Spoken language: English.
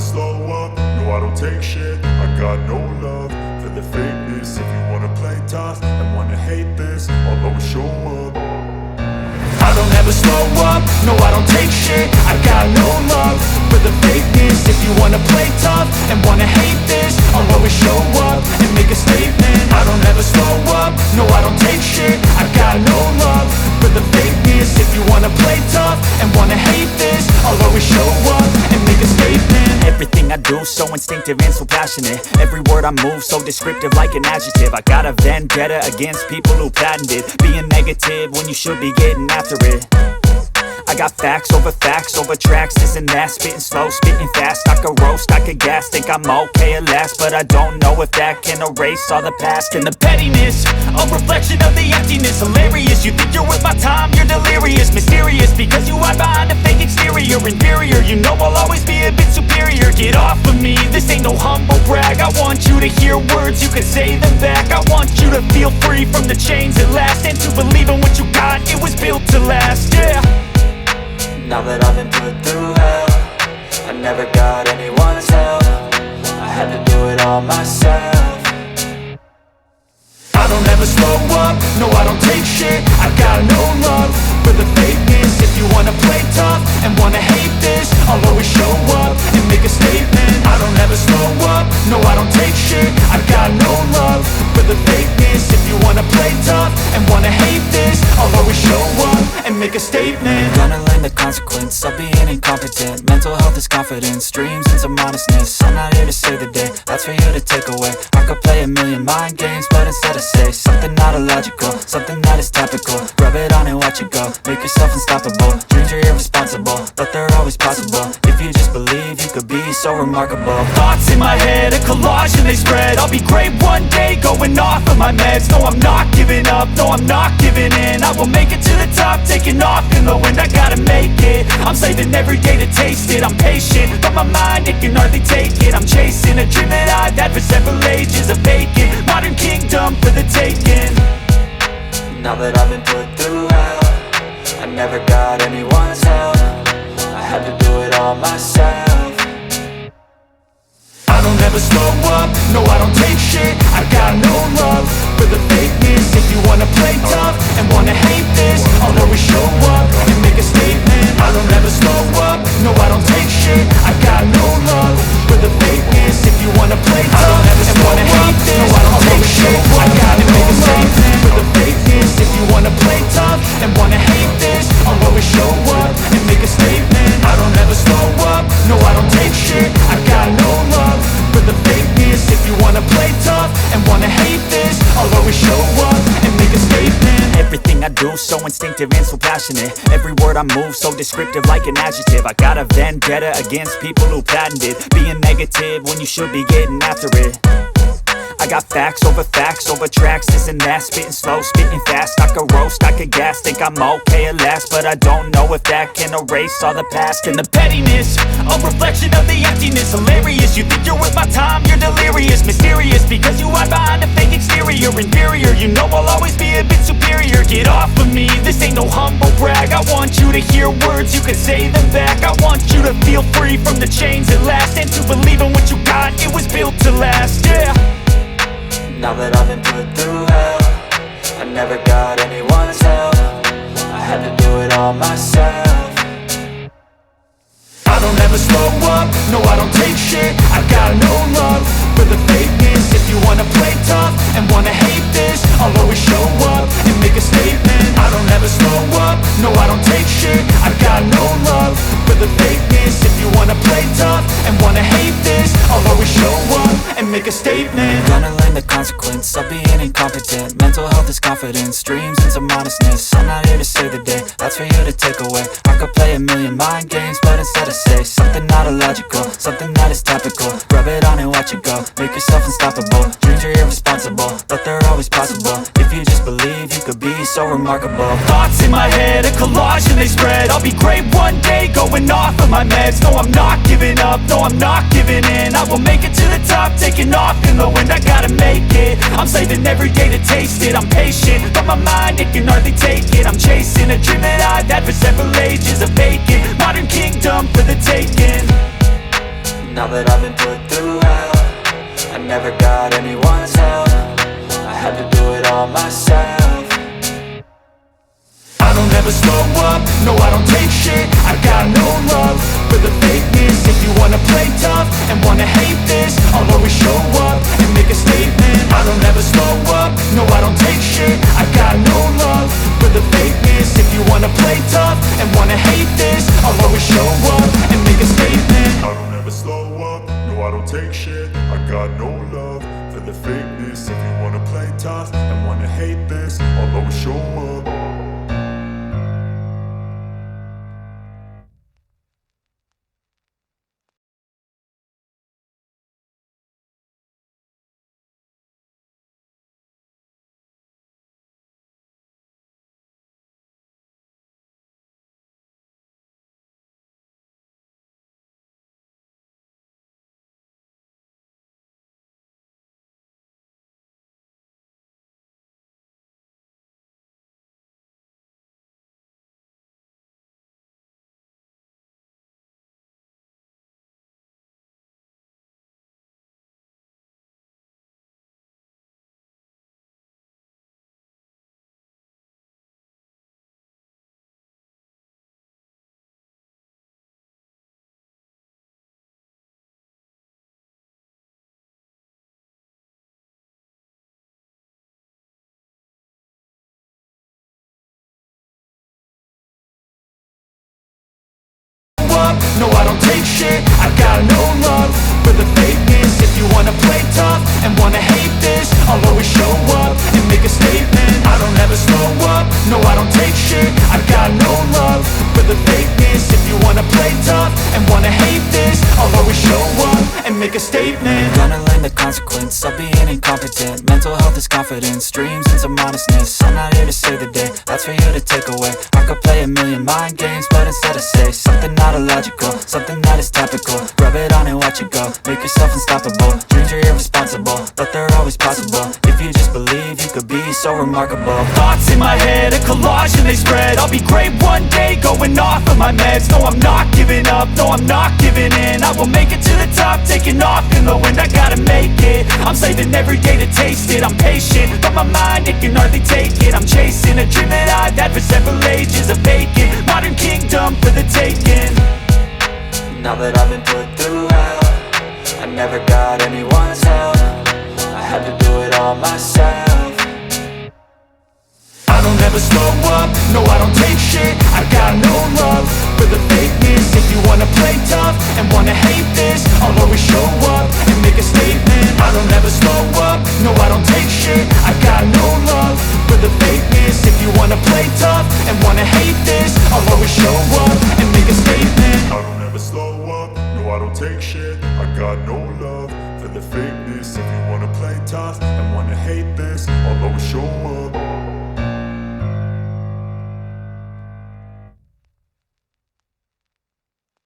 slow up, no I don't take shit. I got no love for the fakeness. If you wanna play tough and wanna hate this, I'll always show up. I don't ever slow up, no I don't take shit. I got no love for the fakeness. If you wanna play tough and wanna hate this, I'll always show up and make a statement. I don't ever slow up, no I don't take shit. I got no love for the fakeness. If you wanna play tough and wanna hate this, I'll always show up and make a statement. Everything I do so instinctive and so passionate. Every word I move so descriptive like an adjective. I got a vendetta against people who patented being negative when you should be getting after it. I got facts over tracks, this and that. Spitting slow, spitting fast. I could roast, I could gas. Think I'm okay at last, but I don't know if that can erase all the past. And the pettiness, a reflection of the emptiness. Hilarious, you think you're worth my time, you're delirious. Mysterious, because you hide behind a fake exterior. Inferior, you know I'll always be a bit superior. Get off of me, this ain't no humble brag. I want you to hear words, you can say them back. I want you to feel free from the chains at last, and to believe in what you got, it was built to last, yeah. Now that I've been put through hell, I never got anyone's help. I had to do it all myself. I don't ever slow up, no I don't take shit. I got no love for the fakeness. If you wanna play tough and wanna hate this, I'll always show up and make a statement. I don't ever slow up, no I don't take shit. I got no love for the fakeness. If you wanna play tough and wanna hate this, I'll always show up and make a statement. Gonna learn the consequence of being incompetent. Mental health is confidence, dreams and some honestness. I'm not here to save the day, that's for you to take away. I could play a million mind games, but instead I say something not illogical, something that is topical. Rub it on and watch it go, make yourself unstoppable. Dreams are irresponsible, but they're always possible. If you just believe, you could be so remarkable. Thoughts in my head, a collage and they spread. I'll be great one day, going off of my meds. No, I'm not giving up, no, I'm not giving in. I will make it to the top, taking off in the wind. I gotta make it, I'm saving every day to taste it. I'm patient, but my mind, it can hardly take it. I'm chasing a dream that I've had for several ages. A vacant, modern kingdom for the taking. Now that I've been put through hell, I never got anyone's help. I had to do it all myself. I don't ever slow up, no I don't take shit. I got no love for the fakeness. If you wanna play tough and wanna hate this, I'll always show up and make a statement. I don't ever slow up, no I don't take shit. I got no love for the fakeness. If you wanna play tough and wanna hate this, no I don't take shit. I gotta make a statement for the fakeness. If you wanna play tough and wanna hate this, I'll always show up and make a statement. I don't ever slow up, no I don't take shit. I got no love for the fakeness. If you wanna play tough and wanna hate this, I'll always show up and make a statement. Everything I do so instinctive and so passionate. Every word I move so descriptive like an adjective. I got a vendetta against people who patented being negative when you should be getting after it. I got facts over tracks, this and that. Spitting slow, spitting fast. I could roast, I could gas. Think I'm okay at last, but I don't know if that can erase all the past. And the pettiness, a reflection of the emptiness. Hilarious, you think you're worth my time, you're delirious. Mysterious, because you hide behind a fake exterior. Inferior, you know I'll always be a bit superior. Get off of me, this ain't no humble brag. I want you to hear words, you can say them back. I want you to feel free from the chains at last, and to believe in what you got, it was built to last, yeah. Now that I've been put through hell, I never got anyone's help. I had to do it all myself. I don't ever slow up, no I don't take shit. I got no love for the fakeness. If you wanna play tough and wanna hate this, I'll always show up and make a statement. I don't ever slow up, no I don't take shit. I got no love for the fakeness. If you wanna play tough and wanna hate this, I'll always show up and make a statement. Gonna learn the consequence of being incompetent. Mental health is confidence, dreams and some honestness. I'm not here to save the day, that's for you to take away. I could play a million mind games, but instead I say something not illogical, something that is topical. Rub it on and watch it go, make yourself unstoppable. Dreams are irresponsible, but they're always possible. If you just believe, you could be so remarkable. Thoughts in my head, a collage and they spread. I'll be great one day, going off of my meds. No, I'm not giving up, no, I'm not giving in. I will make it to the top, taking off in the wind. I gotta make it, I'm saving every day to taste it. I'm patient, but my mind, it can hardly take it. I'm chasing a dream that I've had for several ages. A vacant, modern kingdom for the taking. Now that I've been put through hell, I never got anyone's help. I had to do it all myself. I don't ever slow up, no I don't take shit. I got no love for the fakeness. If you wanna play tough and wanna hate this, I'll always show up and make a statement. I don't ever slow up, no I don't take shit. I got no love for the fakeness. If you wanna play tough and wanna hate this, I'll always show up and make a statement. I don't ever slow up, no I don't take shit. I got no love for the fakeness. If you wanna play tough and wanna hate this, I'll always show up. No, I don't take shit, I got no love for the fakeness. If you wanna play tough and wanna hate this, I'll always show up and make a statement. I don't ever slow up, no I don't take shit. I got no love for the fakeness. If you wanna play tough and wanna hate this, I'll always show up and make a statement. Gonna learn the consequence of being incompetent. Mental health is confidence, dreams into modestness. I'm not here to save the day, that's for you to take away. I could play a million mind games, but instead I say something not illogical, something that is topical. Rub it on and watch it go, make yourself unstoppable. Dreams are irresponsible, but they're always possible. If you just believe, you could be so remarkable. Thoughts in my head, a collage and they spread. I'll be great one day, going off of my meds. No, I'm not giving up, no, I'm not giving in. I will make it to the top, taking off in the wind. I gotta make it, I'm saving every day to taste it. I'm patient, but my mind, it can hardly take it. I'm chasing a dream that I've had for several ages. A vacant, modern kingdom for the taking. Now that I've been put through hell, I never got anyone's help. I had to do it all myself. I don't ever slow up, no I don't take shit. I got no love for the fakeness. If you wanna play tough and wanna hate this, I'll always show up and make a statement. I don't ever slow up, no I don't take shit. I got no love for the fakeness. If you wanna play tough and wanna hate this, I'll always show up and make a statement. I don't ever slow up, no I don't take shit. I got no love for the fakeness. If you wanna play tough and wanna hate this, I'll